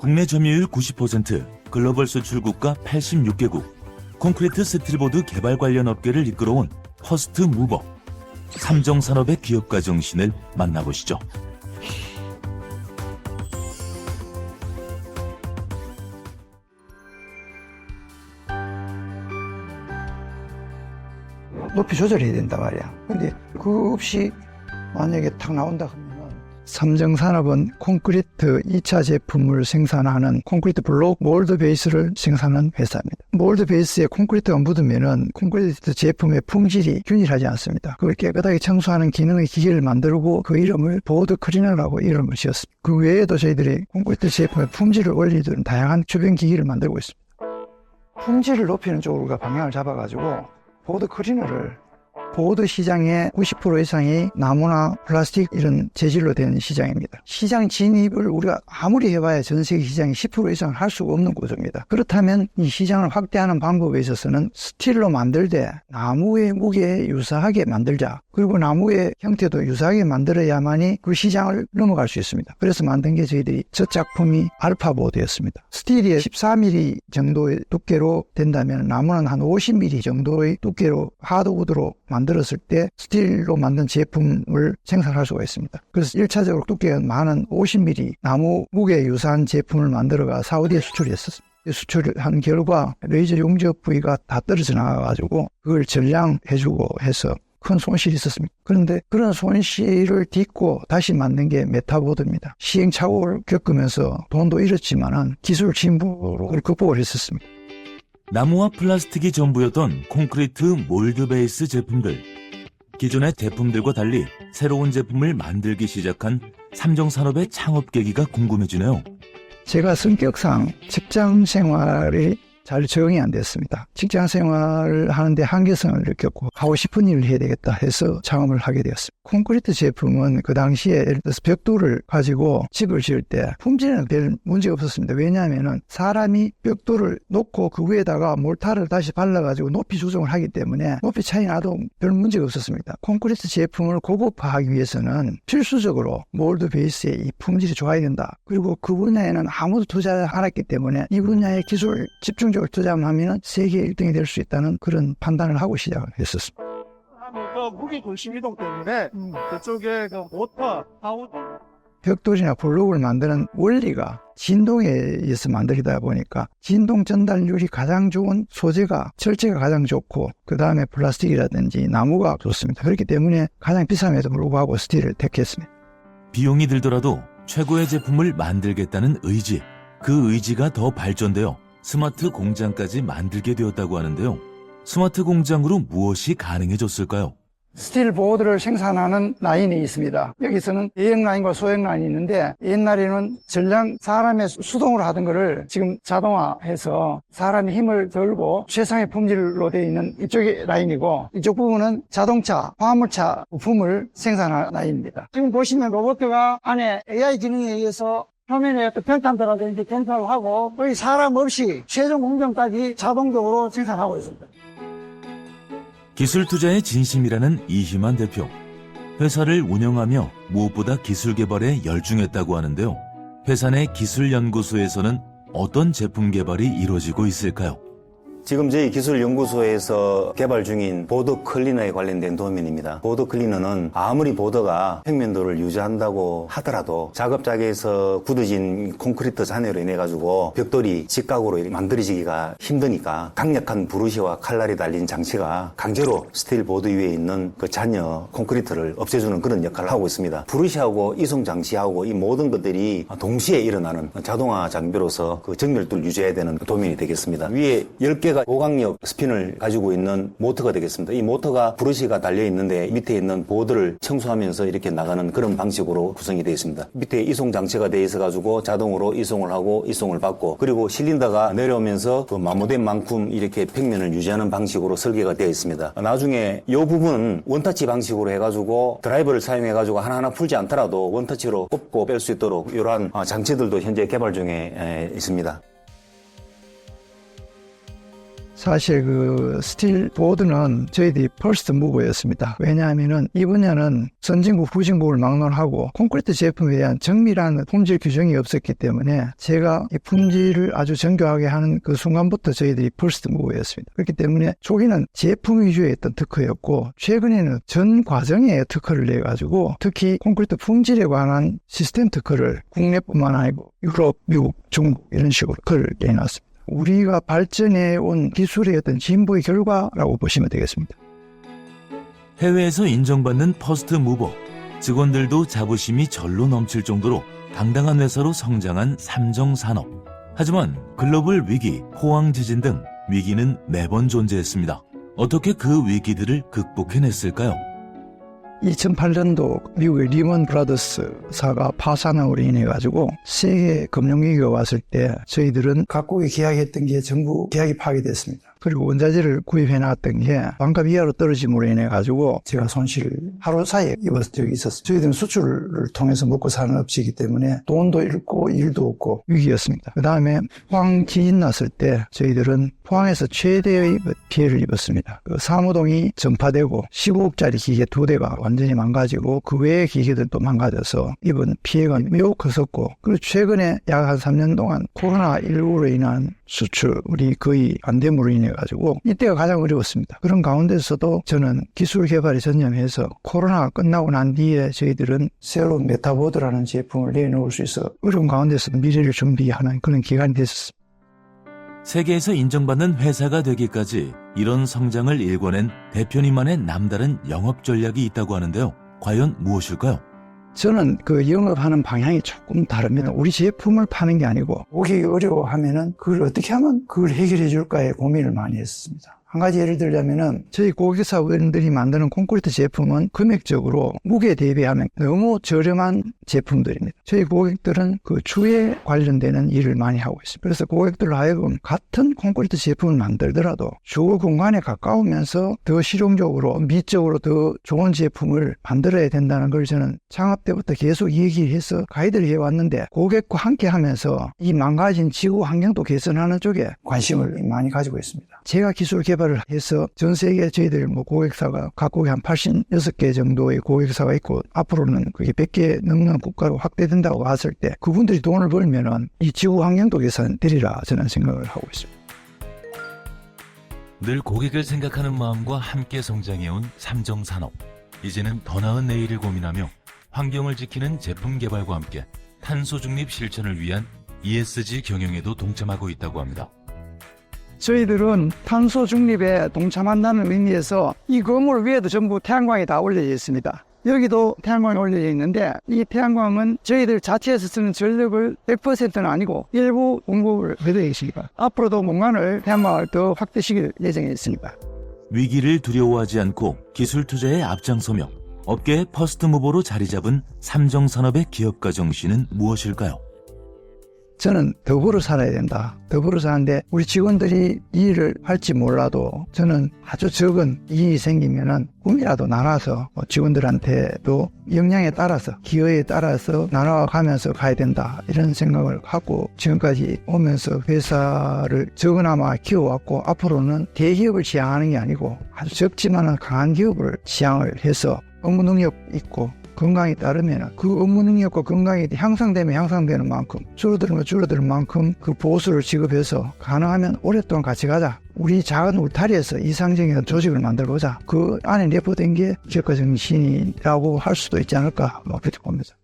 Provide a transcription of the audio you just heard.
국내 점유율 90%, 글로벌 수출국가 86개국, 콘크리트 스틸보드 개발 관련 업계를 이끌어온 퍼스트 무버, 삼정산업의 기업가 정신을 만나보시죠. 높이 조절해야 된단 말이야. 근데 그거 없이 만약에 탁 나온다 하면 삼정산업은 콘크리트 2차 제품을 생산하는 콘크리트 블록 몰드 베이스를 생산하는 회사입니다. 몰드 베이스에 콘크리트가 묻으면은 콘크리트 제품의 품질이 균일하지 않습니다. 그걸 깨끗하게 청소하는 기능의 기계를 만들고 그 이름을 보드 클리너라고 이름을 지었습니다. 그 외에도 저희들이 콘크리트 제품의 품질을 올리는 다양한 주변 기기를 만들고 있습니다. 품질을 높이는 쪽으로 방향을 잡아가지고 보드 클리너를 보드 시장의 90% 이상이 나무나 플라스틱 이런 재질로 된 시장입니다. 시장 진입을 우리가 아무리 해봐야 전 세계 시장이 10% 이상 할 수가 없는 구조입니다. 그렇다면 이 시장을 확대하는 방법에 있어서는 스틸로 만들 때 나무의 무게에 유사하게 만들자. 그리고 나무의 형태도 유사하게 만들어야만이 그 시장을 넘어갈 수 있습니다. 그래서 만든 게 저희들이 첫 작품이 알파보드였습니다. 스틸이 14mm 정도의 두께로 된다면 나무는 한 50mm 정도의 두께로 하드우드로 만들었을 때 스틸로 만든 제품을 생산할 수가 있습니다. 그래서 1차적으로 두께가 많은 50mm 나무 무게에 유사한 제품을 만들어가 사우디에 수출했었습니다. 수출한 결과 레이저 용접 부위가 다 떨어져 나가가지고 그걸 전량해주고 해서 큰 손실이 있었습니다. 그런데 그런 손실을 딛고 다시 만든 게 메타보드입니다. 시행착오를 겪으면서 돈도 잃었지만은 기술 진보로 그걸 극복을 했었습니다. 나무와 플라스틱이 전부였던 콘크리트 몰드 베이스 제품들. 기존의 제품들과 달리 새로운 제품을 만들기 시작한 삼정산업의 창업 계기가 궁금해지네요. 제가 성격상 직장 생활이 잘 적응이 안 됐습니다. 직장 생활을 하는데 한계성을 느꼈고 하고 싶은 일을 해야 되겠다 해서 창업을 하게 되었습니다. 콘크리트 제품은 그 당시에 예를 들어서 벽돌을 가지고 집을 지을 때 품질은 별 문제가 없었습니다. 왜냐하면 사람이 벽돌을 놓고 그 위에다가 몰타를 다시 발라가지고 높이 조정을 하기 때문에 높이 차이 나도 별 문제가 없었습니다. 콘크리트 제품을 고급화하기 위해서는 필수적으로 몰드 베이스의 이 품질이 좋아야 된다. 그리고 그 분야에는 아무도 투자를 안 했기 때문에 이 분야의 기술 집중적으로 투자하면 세계 1등이 될 수 있다는 그런 판단을 하고 시작을 했었습니다. 그 무기 중심 이동 때문에 그쪽에 그 모터, 하우드 벽돌이나 블록을 만드는 원리가 진동에 의해서 만들다 보니까 진동 전달률이 가장 좋은 소재가 철제가 가장 좋고 그 다음에 플라스틱이라든지 나무가 좋습니다. 그렇기 때문에 가장 비쌈에도 불구하고 스틸을 택했습니다. 비용이 들더라도 최고의 제품을 만들겠다는 의지, 그 의지가 더 발전되어 스마트 공장까지 만들게 되었다고 하는데요. 스마트 공장으로 무엇이 가능해졌을까요? 스틸 보드를 생산하는 라인이 있습니다. 여기서는 대형 라인과 소형 라인이 있는데 옛날에는 전량 사람의 수동으로 하던 거를 지금 자동화해서 사람이 힘을 들고 최상의 품질로 되어 있는 이쪽이 라인이고 이쪽 부분은 자동차, 화물차 부품을 생산하는 라인입니다. 지금 보시면 로봇가 안에 AI 기능에 의해서 표면에 어떤 편탄들라든지検査를 하고 거의 사람 없이 최종 공정까지 자동적으로 생산하고 있습니다. 기술 투자에 진심이라는 이희만 대표. 회사를 운영하며 무엇보다 기술 개발에 열중했다고 하는데요. 회사 내 기술연구소에서는 어떤 제품 개발이 이루어지고 있을까요? 지금 저희 기술연구소에서 개발 중인 보드 클리너에 관련된 도면입니다. 보드 클리너는 아무리 보드가 평면도를 유지한다고 하더라도 작업장에서 굳어진 콘크리트 잔해로 인해 가지고 벽돌이 직각으로 만들어지기가 힘드니까 강력한 브러쉬와 칼날이 달린 장치가 강제로 스틸 보드 위에 있는 그 잔여 콘크리트를 없애주는 그런 역할을 하고 있습니다. 브러쉬하고 이송 장치하고 이 모든 것들이 동시에 일어나는 자동화 장비로서 그 정밀도를 유지해야 되는 도면이 되겠습니다. 위에 10개가 고강력 스핀을 가지고 있는 모터가 되겠습니다. 이 모터가 브러쉬가 달려 있는데 밑에 있는 보드를 청소하면서 이렇게 나가는 그런 방식으로 구성이 되어 있습니다. 밑에 이송 장치가 되어 있어 가지고 자동으로 이송을 하고 이송을 받고 그리고 실린더가 내려오면서 그 마모된 만큼 이렇게 평면을 유지하는 방식으로 설계가 되어 있습니다. 나중에 이 부분은 원터치 방식으로 해가지고 드라이버를 사용해가지고 하나하나 풀지 않더라도 원터치로 꼽고 뺄 수 있도록 이러한 장치들도 현재 개발 중에 있습니다. 사실 그 스틸 보드는 저희들이 퍼스트 무버였습니다. 왜냐하면은 이 분야는 선진국, 후진국을 막론하고 콘크리트 제품에 대한 정밀한 품질 규정이 없었기 때문에 제가 이 품질을 아주 정교하게 하는 그 순간부터 저희들이 퍼스트 무버였습니다. 그렇기 때문에 초기는 제품 위주의 어떤 특허였고 최근에는 전 과정에 특허를 내가지고 특히 콘크리트 품질에 관한 시스템 특허를 국내뿐만 아니고 유럽, 미국, 중국 이런 식으로 특허를 내놨습니다. 우리가 발전해온 기술의 어떤 진보의 결과라고 보시면 되겠습니다. 해외에서 인정받는 퍼스트 무버, 직원들도 자부심이 절로 넘칠 정도로 당당한 회사로 성장한 삼정산업. 하지만 글로벌 위기, 포항 지진 등 위기는 매번 존재했습니다. 어떻게 그 위기들을 극복해냈을까요? 2008년도 미국의 리먼 브라더스사가 파산으로 인해 가지고 세계 금융위기가 왔을 때 저희들은 각국이 계약했던 게 전부 계약이 파기됐습니다. 그리고 원자재를 구입해 놨던 게 반값 이하로 떨어짐으로 인해 가지고 제가 손실을 하루 사이에 입었던 적이 있었어요. 저희들은 수출을 통해서 먹고 사는 업체이기 때문에 돈도 잃고 일도 없고 위기였습니다. 그 다음에 포항 지진 났을 때 저희들은 포항에서 최대의 피해를 입었습니다. 그 사무동이 전파되고 15억짜리 기계 2대가 완전히 망가지고 그 외의 기계들도 망가져서 입은 피해가 매우 컸었고, 그리고 최근에 약 한 3년 동안 코로나19로 인한 수출이 거의 안 됨으로 인해 가지고 이때가 가장 어려웠습니다. 그런 가운데서도 저는 기술 개발에 전념해서 코로나가 끝나고 난 뒤에 저희들은 새로운 메타보드라는 제품을 내놓을 수 있어 어려운 가운데서 미래를 준비하는 그런 기간이 됐었습니다. 세계에서 인정받는 회사가 되기까지 이런 성장을 일궈낸 대표님만의 남다른 영업 전략이 있다고 하는데요. 과연 무엇일까요? 저는 그 영업하는 방향이 조금 다릅니다. 우리 제품을 파는 게 아니고 고객이 어려워하면은 그걸 어떻게 하면 그걸 해결해 줄까에 고민을 많이 했습니다. 한 가지 예를 들자면은 저희 고객사원들이 만드는 콘크리트 제품은 금액적으로 무게에 대비하면 너무 저렴한 제품들입니다. 저희 고객들은 그 주에 관련되는 일을 많이 하고 있습니다. 그래서 고객들로 하여금 같은 콘크리트 제품을 만들더라도 주거 공간에 가까우면서 더 실용적으로 미적으로 더 좋은 제품을 만들어야 된다는 걸 저는 창업 때부터 계속 얘기해서 가이드를 해왔는데, 고객과 함께 하면서 이 망가진 지구 환경도 개선하는 쪽에 관심을 많이 가지고 있습니다. 제가 기술 개발을 해서 전 세계 저희들 고객사가 각국에 한 86개 정도의 고객사가 있고 앞으로는 그게 100개 넘는 국가로 확대된다고 봤을 때 그분들이 돈을 벌면은 이 지구 환경도 개선되리라 저는 생각을 하고 있습니다. 늘 고객을 생각하는 마음과 함께 성장해온 삼정산업. 이제는 더 나은 내일을 고민하며 환경을 지키는 제품 개발과 함께 탄소 중립 실천을 위한 ESG 경영에도 동참하고 있다고 합니다. 저희들은 탄소 중립에 동참한다는 의미에서 이 건물 위에도 전부 태양광이 다 올려져 있습니다. 여기도 태양광이 올려져 있는데 이 태양광은 저희들 자체에서 쓰는 전력을 100%는 아니고 일부 공급을 해드리고 있습니다. 앞으로도 공간을 태양광을 더 확대시킬 예정에 있습니다. 위기를 두려워하지 않고 기술 투자에 앞장서며 업계의 퍼스트 무버로 자리 잡은 삼정산업의 기업가 정신은 무엇일까요? 저는 더불어 살아야 된다. 더불어 사는데 우리 직원들이 이 일을 할지 몰라도 저는 아주 적은 이익이 생기면은 꿈이라도 나눠서 직원들한테도 역량에 따라서 기여에 따라서 나눠가면서 가야 된다. 이런 생각을 하고 지금까지 오면서 회사를 적으나마 키워왔고, 앞으로는 대기업을 지향하는 게 아니고 아주 적지만 강한 기업을 지향을 해서 업무 능력 있고 건강에 따르면 그 업무 능력과 건강이 향상되면 향상되는 만큼, 줄어들면 줄어드는 만큼 그 보수를 지급해서 가능하면 오랫동안 같이 가자. 우리 작은 울타리에서 이상적인 조직을 만들어보자. 그 안에 내포된 게 기업가 정신이라고 할 수도 있지 않을까 그렇게 봅니다.